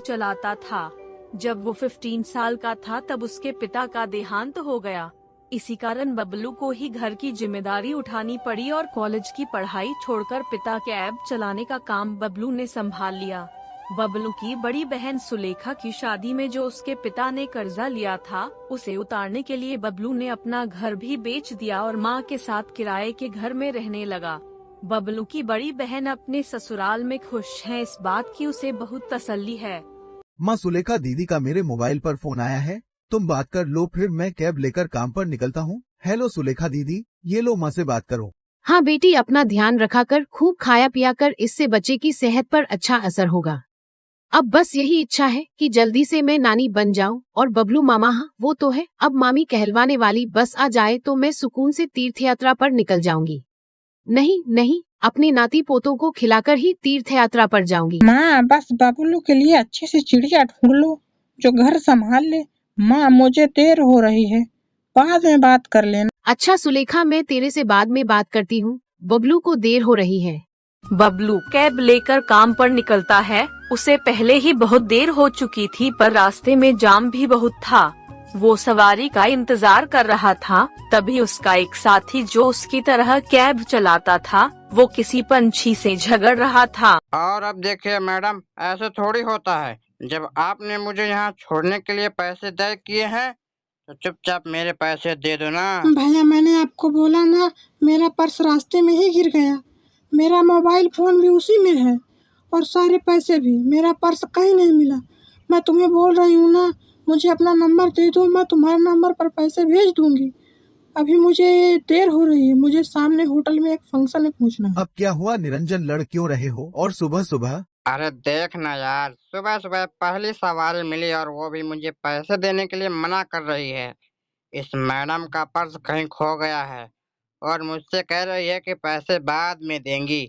चलाता था। जब वो 15 साल का था तब उसके पिता का देहांत हो गया। इसी कारण बबलू को ही घर की जिम्मेदारी उठानी पड़ी और कॉलेज की पढ़ाई छोड़कर पिता कैब चलाने का काम बबलू ने संभाल लिया। बबलू की बड़ी बहन सुलेखा की शादी में जो उसके पिता ने कर्जा लिया था, उसे उतारने के लिए बबलू ने अपना घर भी बेच दिया और मां के साथ किराए के घर में रहने लगा। बबलू की बड़ी बहन अपने ससुराल में खुश है, इस बात की उसे बहुत तसल्ली है। माँ सुलेखा दीदी का मेरे मोबाइल पर फोन आया है, तुम बात कर लो, फिर मैं कैब लेकर काम पर निकलता हूँ। हेलो सुलेखा दीदी, ये लो माँ से बात करो। हाँ बेटी, अपना ध्यान रखा कर, खूब खाया पिया कर, इससे बच्चे की सेहत पर अच्छा असर होगा। अब बस यही इच्छा है कि जल्दी से मैं नानी बन जाऊं और बबलू मामा, हाँ वो तो है, अब मामी कहलवाने वाली बस आ जाए तो मैं सुकून से तीर्थ यात्रा पर निकल जाऊंगी। नहीं नहीं, अपने नाती पोतों को खिलाकर ही तीर्थ यात्रा पर जाऊंगी। माँ बस बबलू के लिए अच्छी सी चिड़िया ढूंढ लो जो घर संभाल ले। माँ मुझे देर हो रही है, बाद में बात कर लेना। अच्छा सुलेखा, मैं तेरे से बाद में बात करती हूँ, बबलू को देर हो रही है। बबलू कैब लेकर काम पर निकलता है। उसे पहले ही बहुत देर हो चुकी थी, पर रास्ते में जाम भी बहुत था। वो सवारी का इंतजार कर रहा था, तभी उसका एक साथी जो उसकी तरह कैब चलाता था, वो किसी पंछी से झगड़ रहा था। और अब देखिए मैडम, ऐसे थोड़ी होता है। जब आपने मुझे यहाँ छोड़ने के लिए पैसे तय किए हैं तो चुपचाप मेरे पैसे दे दो ना। भैया मैंने आपको बोला ना, मेरा पर्स रास्ते में ही गिर गया। मेरा मोबाइल फोन भी उसी में है और सारे पैसे भी। मेरा पर्स कहीं नहीं मिला। मैं तुम्हें बोल रही हूँ ना, मुझे अपना नंबर दे दो, मैं तुम्हारे नंबर पर पैसे भेज दूंगी। अभी मुझे देर हो रही है, मुझे सामने होटल में एक फंक्शन में पहुँचना है। अब क्या हुआ निरंजन, लड़ क्यों रहे हो और सुबह सुबह? अरे देख ना यार, सुबह सुबह पहली सवारी मिली और वो भी मुझे पैसे देने के लिए मना कर रही है। इस मैडम का पर्स कहीं खो गया है और मुझसे कह रही है कि पैसे बाद में देंगी।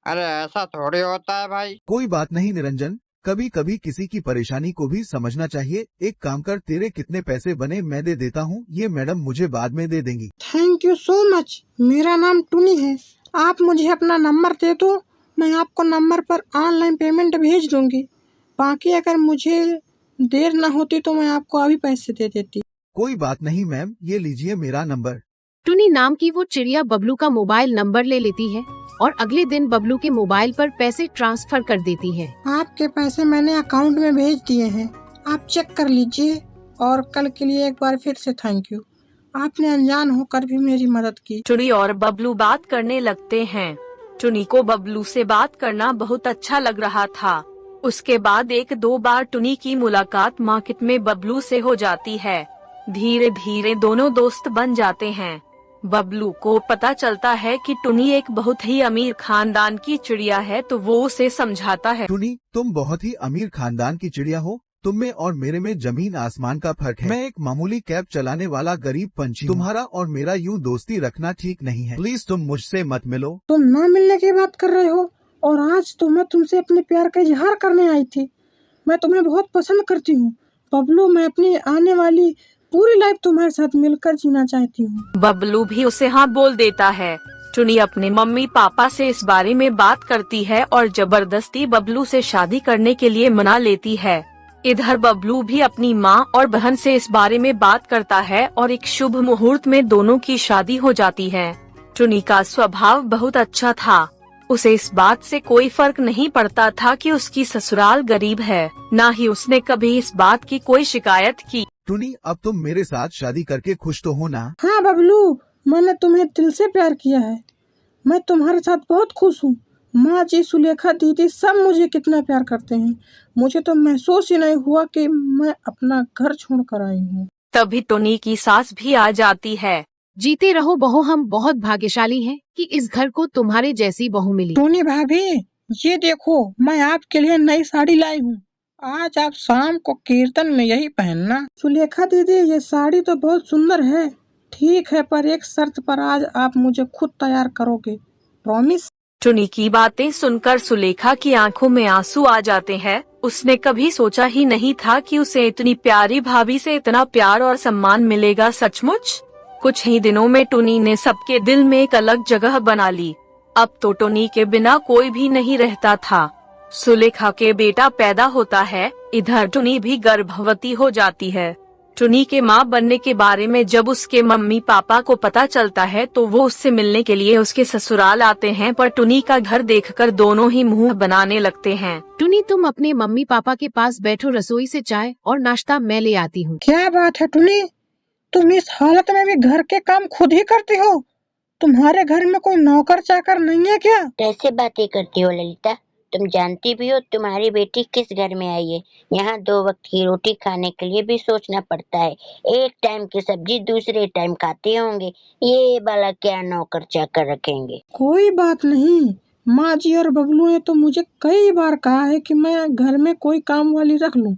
अरे ऐसा थोड़ी होता है भाई। कोई बात नहीं निरंजन, कभी कभी किसी की परेशानी को भी समझना चाहिए। एक काम कर, तेरे कितने पैसे बने मैं दे देता हूँ, ये मैडम मुझे बाद में दे देंगी। Thank you so much. मेरा नाम टुनी है, आप मुझे अपना नंबर दे दो, मैं आपको नंबर पर ऑनलाइन पेमेंट भेज दूंगी। बाकी अगर मुझे देर न होती तो मैं आपको अभी पैसे दे देती। कोई बात नहीं मैम, ये लीजिए मेरा नंबर। टुनी नाम की वो चिड़िया बबलू का मोबाइल नंबर ले लेती है और अगले दिन बबलू के मोबाइल पर पैसे ट्रांसफर कर देती है। आपके पैसे मैंने अकाउंट में भेज दिए हैं, आप चेक कर लीजिए। और कल के लिए एक बार फिर से थैंक यू, आपने अनजान होकर भी मेरी मदद की। टुनी और बबलू बात करने लगते हैं। टुनी को बबलू से बात करना बहुत अच्छा लग रहा था। उसके बाद एक दो बार टुनी की मुलाकात मार्केट में बबलू से हो जाती है। धीरे धीरे दोनों दोस्त बन जाते हैं। बबलू को पता चलता है कि टुनी एक बहुत ही अमीर खानदान की चिड़िया है, तो वो उसे समझाता है। टुनी, तुम बहुत ही अमीर खानदान की चिड़िया हो, तुम में और मेरे में जमीन आसमान का फर्क है। मैं एक मामूली कैब चलाने वाला गरीब पंछी। तुम्हारा और मेरा यूं दोस्ती रखना ठीक नहीं है, प्लीज तुम मुझसे मत मिलो। तुम ना मिलने की बात कर रहे हो और आज तो मैं तुमसे अपने प्यार का इजहार करने आई थी। मैं तुम्हें बहुत पसंद करती हूँ बबलू, मैं अपनी आने वाली पूरी लाइफ तुम्हारे साथ मिलकर जीना चाहती हूँ। बबलू भी उसे हाँ बोल देता है। टुनी अपने मम्मी पापा से इस बारे में बात करती है और जबरदस्ती बबलू से शादी करने के लिए मना लेती है। इधर बबलू भी अपनी माँ और बहन से इस बारे में बात करता है और एक शुभ मुहूर्त में दोनों की शादी हो जाती है। टुनी का स्वभाव बहुत अच्छा था, उसे इस बात से कोई फर्क नहीं पड़ता था कि उसकी ससुराल गरीब है, न ही उसने कभी इस बात की कोई शिकायत की। टुनी, अब तुम मेरे साथ शादी करके खुश तो हो ना? हाँ बबलू, मैंने तुम्हें दिल से प्यार किया है, मैं तुम्हारे साथ बहुत खुश हूँ। माँ जी, सुलेखा दीदी सब मुझे कितना प्यार करते हैं। मुझे तो महसूस ही नहीं हुआ कि मैं अपना घर छोड़कर आई हूँ। तभी टुनी की सास भी आ जाती है। जीते रहो बहू, हम बहुत भाग्यशाली हैं कि इस घर को तुम्हारे जैसी बहू मिली। टोनी भाभी, ये देखो मैं आपके लिए नई साड़ी लाई हूँ, आज आप शाम को कीर्तन में यही पहनना। सुलेखा दीदी, ये साड़ी तो बहुत सुंदर है, ठीक है, पर एक शर्त पर आज आप मुझे खुद तैयार करोगे, प्रॉमिस? टुनी की बातें सुनकर सुलेखा की आंखों में आंसू आ जाते हैं। उसने कभी सोचा ही नहीं था कि उसे इतनी प्यारी भाभी से इतना प्यार और सम्मान मिलेगा। सचमुच कुछ ही दिनों में टुनी ने सबके दिल में एक अलग जगह बना ली। अब तो टुनी के बिना कोई भी नहीं रहता था। सुलेखा के बेटा पैदा होता है, इधर टुनी भी गर्भवती हो जाती है। टुनी के माँ बनने के बारे में जब उसके मम्मी पापा को पता चलता है तो वो उससे मिलने के लिए उसके ससुराल आते हैं, पर टुनी का घर देखकर दोनों ही मुंह बनाने लगते हैं। टुनी, तुम अपने मम्मी पापा के पास बैठो, रसोई से चाय और नाश्ता मैं ले आती हूँ। क्या बात है टुनी, तुम इस हालत में भी घर के काम खुद ही करती हो? तुम्हारे घर में कोई नौकर चाकर नहीं है क्या? कैसे बातें करती हो ललिता? तुम जानती भी हो तुम्हारी बेटी किस घर में आई है। यहाँ 2 वक्त की रोटी खाने के लिए भी सोचना पड़ता है। एक टाइम की सब्जी दूसरे टाइम खाते होंगे, ये भला क्या नौकर चाकर रखेंगे? कोई बात नहीं, माँ जी और बबलू ने तो मुझे कई बार कहा है कि मैं घर में कोई काम वाली रख लूं,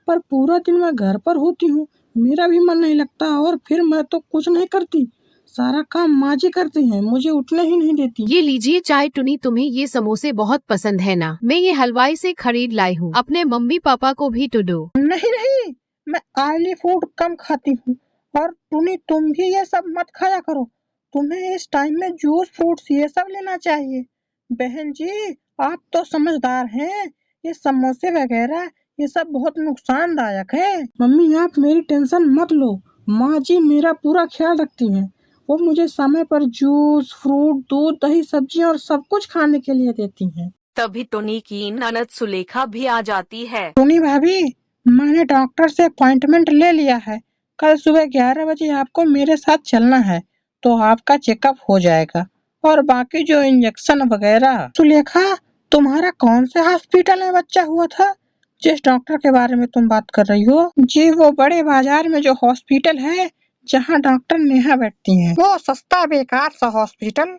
पर पूरा दिन मैं घर पर होती हूँ, मेरा भी मन नहीं लगता और फिर मैं तो कुछ नहीं करती, सारा काम माँ जी करती हैं, मुझे उठने ही नहीं देती। ये लीजिए चाय। टुनी, तुम्हें ये समोसे बहुत पसंद है ना? मैं ये हलवाई से खरीद लाई हूँ, अपने मम्मी पापा को भी तो दो। नहीं नहीं, मैं ऑयली फूड कम खाती हूँ। और टुनी, तुम भी ये सब मत खाया करो, तुम्हें इस टाइम में जूस फ्रूट्स ये सब लेना चाहिए। बहन जी, आप तो समझदार हैं, ये समोसे वगैरह ये सब बहुत नुकसानदायक है। मम्मी, आप मेरी टेंशन मत लो, माँ जी मेरा पूरा ख्याल रखती हैं, वो मुझे समय पर जूस फ्रूट दूध दही सब्जी और सब कुछ खाने के लिए देती हैं। तभी टुनी की ननद सुलेखा भी आ जाती है। टोनी भाभी, मैंने डॉक्टर से अपॉइंटमेंट ले लिया है, कल सुबह 11 बजे आपको मेरे साथ चलना है, तो आपका चेकअप हो जाएगा और बाकी जो इंजेक्शन वगैरह। सुलेखा, तुम्हारा कौन से हॉस्पिटल में बच्चा हुआ था जिस डॉक्टर के बारे में तुम बात कर रही हो? जी, वो बड़े बाजार में जो हॉस्पिटल है जहाँ डॉक्टर नेहा बैठती हैं, वो सस्ता बेकार सा हॉस्पिटल।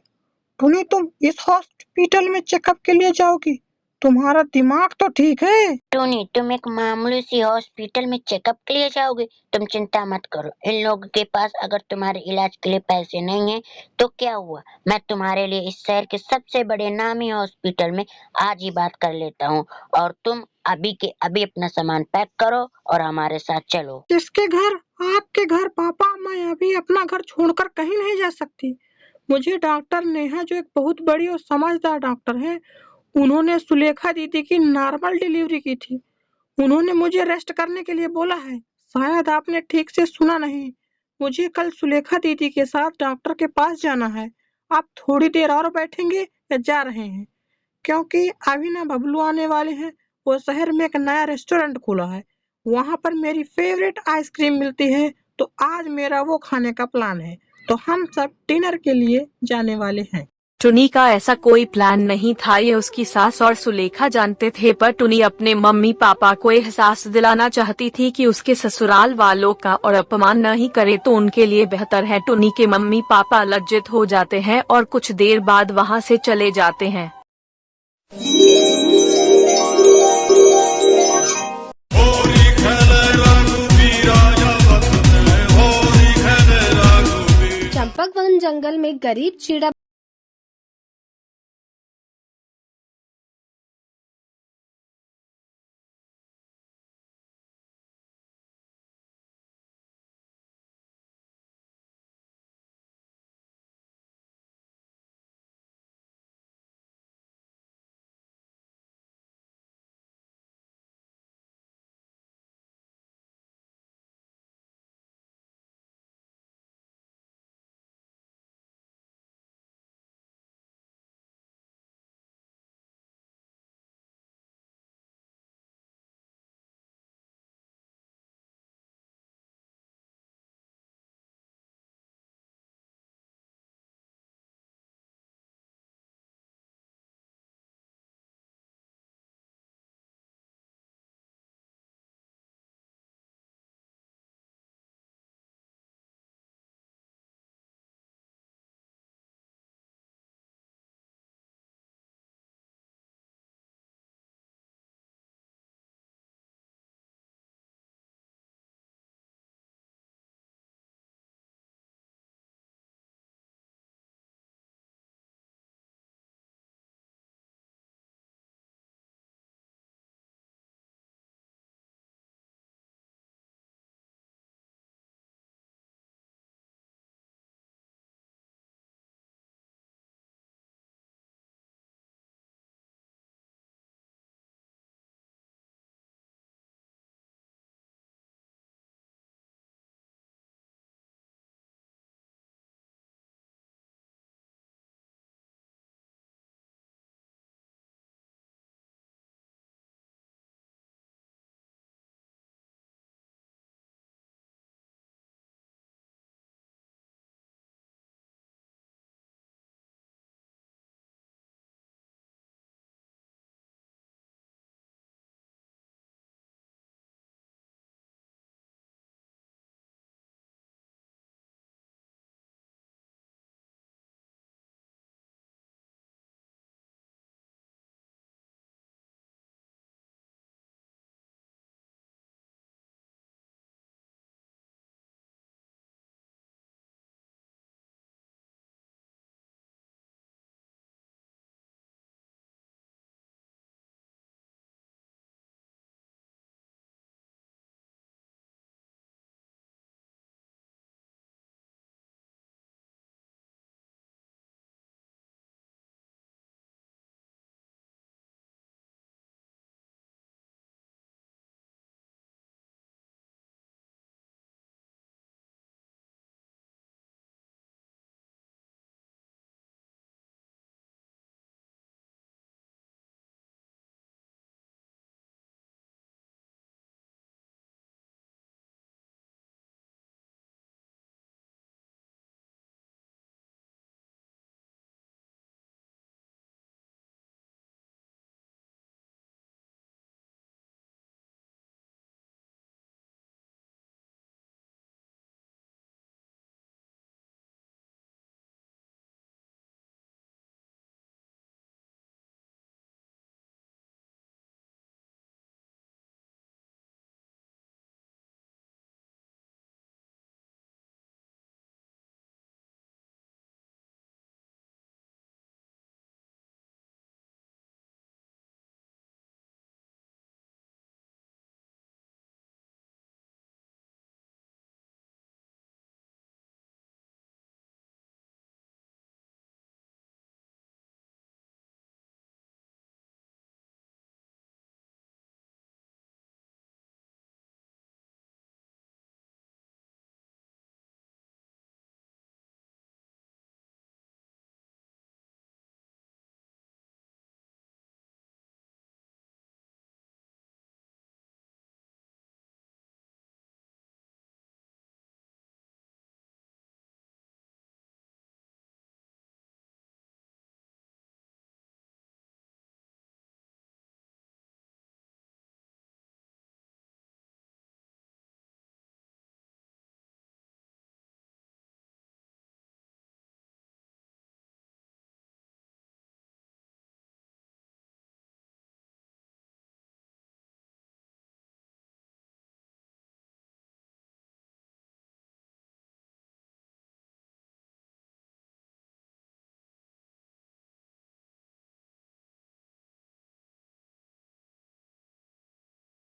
टुनी, तुम इस हॉस्पिटल में चेकअप के लिए जाओगी? तुम्हारा दिमाग तो ठीक है? टोनी, तुम एक मामूली सी हॉस्पिटल में चेकअप के लिए जाओगे? तुम चिंता मत करो, इन लोगों के पास अगर तुम्हारे इलाज के लिए पैसे नहीं हैं तो क्या हुआ, मैं तुम्हारे लिए इस शहर के सबसे बड़े नामी हॉस्पिटल में आज ही बात कर लेता हूँ। और तुम अभी के अभी अपना सामान पैक करो और हमारे साथ चलो। किसके घर? आपके घर पापा, मैं अभी अपना घर छोड़कर कहीं नहीं जा सकती। मुझे डॉक्टर नेहा, जो एक बहुत बड़ी और समझदार डॉक्टर है, उन्होंने सुलेखा दीदी की नॉर्मल डिलीवरी की थी। उन्होंने मुझे रेस्ट करने के लिए बोला है। शायद आपने ठीक से सुना नहीं, मुझे कल सुलेखा दीदी के साथ डॉक्टर के पास जाना है। आप थोड़ी देर और बैठेंगे या जा रहे हैं? क्योंकि अभी ना बबलू आने वाले हैं, वो शहर में एक नया रेस्टोरेंट खुला है, वहां पर मेरी फेवरेट आइसक्रीम मिलती है, तो आज मेरा वो खाने का प्लान है, तो हम सब डिनर के लिए जाने वाले हैं। टुनी का ऐसा कोई प्लान नहीं था, ये उसकी सास और सुलेखा जानते थे, पर टुनी अपने मम्मी पापा को एहसास दिलाना चाहती थी कि उसके ससुराल वालों का और अपमान नहीं करे तो उनके लिए बेहतर है। टुनी के मम्मी पापा लज्जित हो जाते हैं और कुछ देर बाद वहां से चले जाते हैं। चंपक वन जंगल में गरीब चीड़ा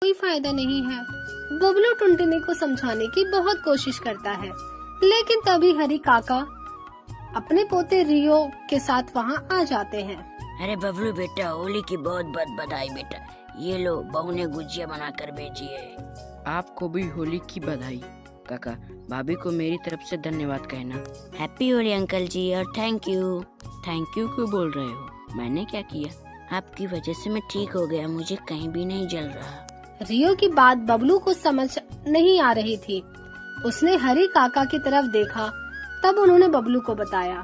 कोई फायदा नहीं है। बबलू टुनटुनी को समझाने की बहुत कोशिश करता है, लेकिन तभी हरी काका अपने पोते रियो के साथ वहाँ आ जाते हैं। अरे बबलू बेटा, होली की बहुत बहुत बधाई बेटा। ये लो, बहू ने गुजिया बनाकर भेजी है। आपको भी होली की बधाई। काका, भाभी को मेरी तरफ से धन्यवाद कहना। हैप्पी होली अंकल जी, और थैंक यू। थैंक यू क्यों बोल रहे हो? मैंने क्या किया? आपकी वजह से मैं ठीक हो गया, मुझे कहीं भी नहीं जल रहा। रियो की बात बबलू को समझ नहीं आ रही थी। उसने हरी काका की तरफ देखा, तब उन्होंने बबलू को बताया।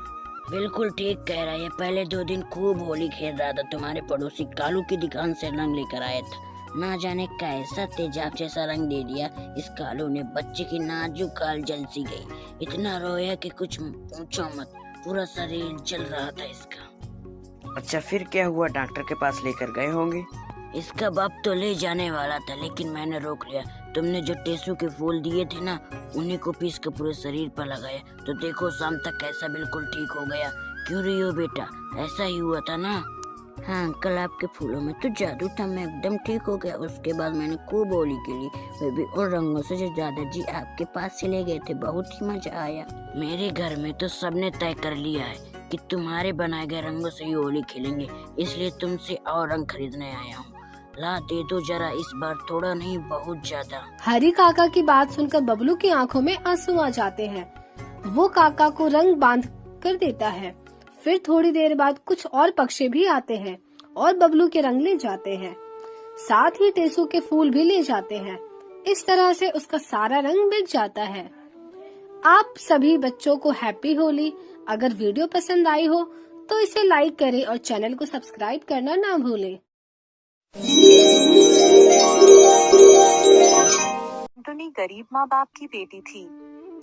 बिल्कुल ठीक कह रहा है। पहले 2 दिन खूब होली खेल रहा था। तुम्हारे पड़ोसी कालू की दुकान से रंग लेकर आया था। ना जाने कैसा तेजाब जैसा रंग दे दिया इस कालू ने। बच्चे की नाजुक गाल जल सी गई। इतना रोया कि कुछ पूछो मत, पूरा शरीर जल रहा था इसका। अच्छा, फिर क्या हुआ? डॉक्टर के पास लेकर गए होंगे। इसका बाप तो ले जाने वाला था, लेकिन मैंने रोक लिया। तुमने जो टेसू के फूल दिए थे ना, उन्हीं को पीस कर पूरे शरीर पर लगाया, तो देखो शाम तक कैसा बिल्कुल ठीक हो गया। क्यों रही हो बेटा? ऐसा ही हुआ था ना? हाँ अंकल, आपके फूलों में तो जादू था, मैं एकदम ठीक हो गया। उसके बाद मैंने खूब होली खेली, वे भी उन रंगों से जो दादाजी आपके पास से ले गए थे। बहुत ही मजा आया। मेरे घर में तो सबने तय कर लिया है कि तुम्हारे बनाए गए रंगों से ही होली खेलेंगे, इसलिए तुमसे और रंग खरीदने आया हूँ। ला दे दो जरा, इस बार थोड़ा नहीं बहुत ज्यादा। हरी काका की बात सुनकर बबलू की आंखों में आंसू आ जाते हैं। वो काका को रंग बांध कर देता है। फिर थोड़ी देर बाद कुछ और पक्षी भी आते हैं और बबलू के रंग ले जाते हैं, साथ ही टेसू के फूल भी ले जाते हैं। इस तरह से उसका सारा रंग बिक जाता है। आप सभी बच्चों को हैप्पी होली। अगर वीडियो पसंद आई हो तो इसे लाइक करें और चैनल को सब्सक्राइब करना ना भूलें। टुनटुनी गरीब माँ बाप की बेटी थी।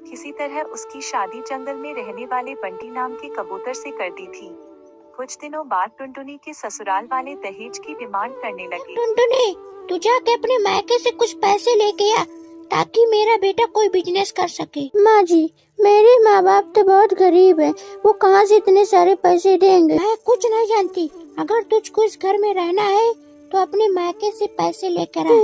किसी तरह उसकी शादी जंगल में रहने वाले बंटी नाम के कबूतर से कर दी थी। कुछ दिनों बाद टुनटुनी के ससुराल वाले दहेज की डिमांड करने लगे। टुनटुनी, तू जाके अपने मायके से कुछ पैसे लेके आ, ताकि मेरा बेटा कोई बिजनेस कर सके। माँ जी, मेरे माँ बाप तो बहुत गरीब हैं, वो कहाँ से इतने सारे पैसे देंगे? मैं कुछ नहीं जानती। अगर तुझको इस घर में रहना है तो अपने मायके से पैसे लेकर आ।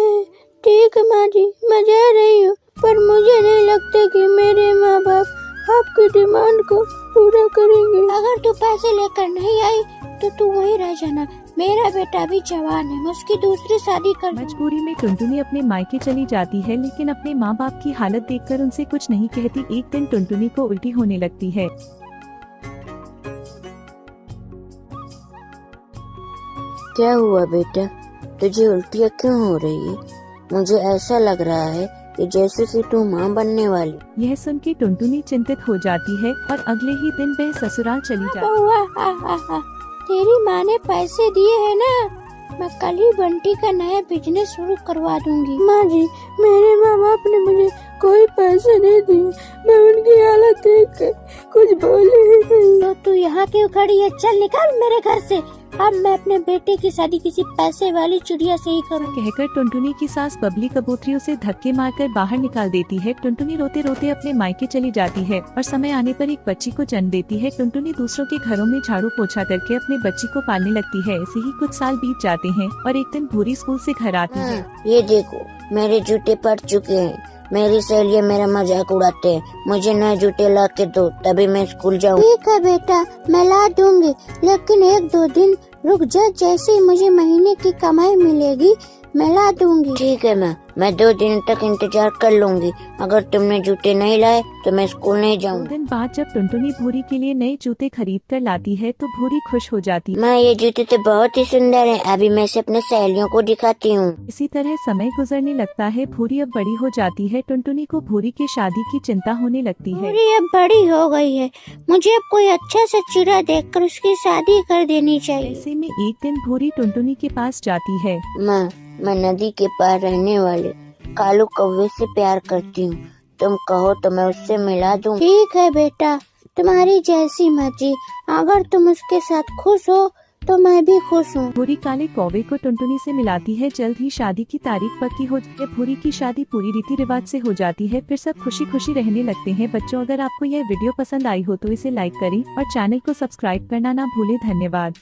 ठीक है माँ जी, मैं जा रही हूँ, पर मुझे नहीं लगता कि मेरे माँ बाप आपकी डिमांड को पूरा करेंगे। अगर तू पैसे लेकर नहीं आई तो तू वहीं रह जाना। मेरा बेटा भी जवान है, मैं उसकी दूसरी शादी कर। मजबूरी में टुनटुनी अपने मायके चली जाती है, लेकिन अपने माँ बाप की हालत देखकर उनसे कुछ नहीं कहती। एक दिन टुनटुनी को उल्टी होने लगती है। क्या हुआ बेटा, तुझे उल्टियाँ क्यों हो रही है? मुझे ऐसा लग रहा है कि जैसे कि तू माँ बनने वाली। यह सुन के टुनटुनी चिंतित हो जाती है और अगले ही दिन वह ससुराल चली जाती है। तेरी माँ ने पैसे दिए हैं ना, मैं कल ही बंटी का नया बिजनेस शुरू करवा दूंगी। माँ जी, मेरे माँ बाप ने मुझे कोई पैसे नहीं दिए, मैं उनकी हालत देख कर कुछ बोले ही नहीं। तो तू यहाँ क्यों खड़ी है? चल निकल मेरे घर से। अब मैं अपने बेटे की शादी किसी पैसे वाली चिड़िया से ही करूँ। कहकर टुनटुनी की सास बबली कबूतरी उसे धक्के मारकर बाहर निकाल देती है। टुनटुनी रोते रोते अपने मायके चली जाती है और समय आने पर एक बच्ची को जन्म देती है। टुनटुनी दूसरों के घरों में झाड़ू पोछा करके अपने बच्ची को पालने लगती है। ऐसे ही कुछ साल बीत जाते हैं और एक दिन भूरी स्कूल से घर आती है। ये देखो, मेरे जूते फट चुके हैं। मेरी सहेलियाँ मेरा मजाक उड़ाते हैं। मुझे नए जूते ला के दो, तभी मैं स्कूल जाऊँ। ठीक है बेटा, मैं ला दूंगी, लेकिन 1-2 दिन रुक जा। जैसे ही मुझे महीने की कमाई मिलेगी मैं ला दूंगी। ठीक है माँ, मैं 2 दिन तक इंतजार कर लूंगी। अगर तुमने जूते नहीं लाए तो मैं स्कूल नहीं 2 जाऊँगी। दिन बाद जब टुनटुनी भूरी के लिए नए जूते खरीद कर लाती है तो भूरी खुश हो जाती है। माँ, ये जूते तो बहुत ही सुंदर हैं। अभी मैं इसे अपने सहेलियों को दिखाती हूँ। इसी तरह समय गुजरने लगता है। भूरी अब बड़ी हो जाती है। टुनटुनी को भूरी की शादी की चिंता होने लगती है। भूरी अब बड़ी हो गई है, मुझे अब कोई अच्छा सा चिड़ा देखकर उसकी शादी कर देनी चाहिए। ऐसे में एक दिन भूरी टुनटुनी के पास जाती है। माँ, मैं नदी के पार रहने वाले कालू कौवे से प्यार करती हूँ। तुम कहो तो मैं उससे मिला दूँ। ठीक है बेटा, तुम्हारी जैसी मर्जी। अगर तुम उसके साथ खुश हो तो मैं भी खुश हूँ। भूरी काले कौवे को टुनटुनी से मिलाती है। जल्द ही शादी की तारीख पक्की हो जाती है। भूरी की शादी पूरी रीति रिवाज से हो जाती है। फिर सब खुशी खुशी रहने लगते हैं। बच्चों, अगर आपको यह वीडियो पसंद आई हो तो इसे लाइक करें और चैनल को सब्सक्राइब करना ना भूलें। धन्यवाद।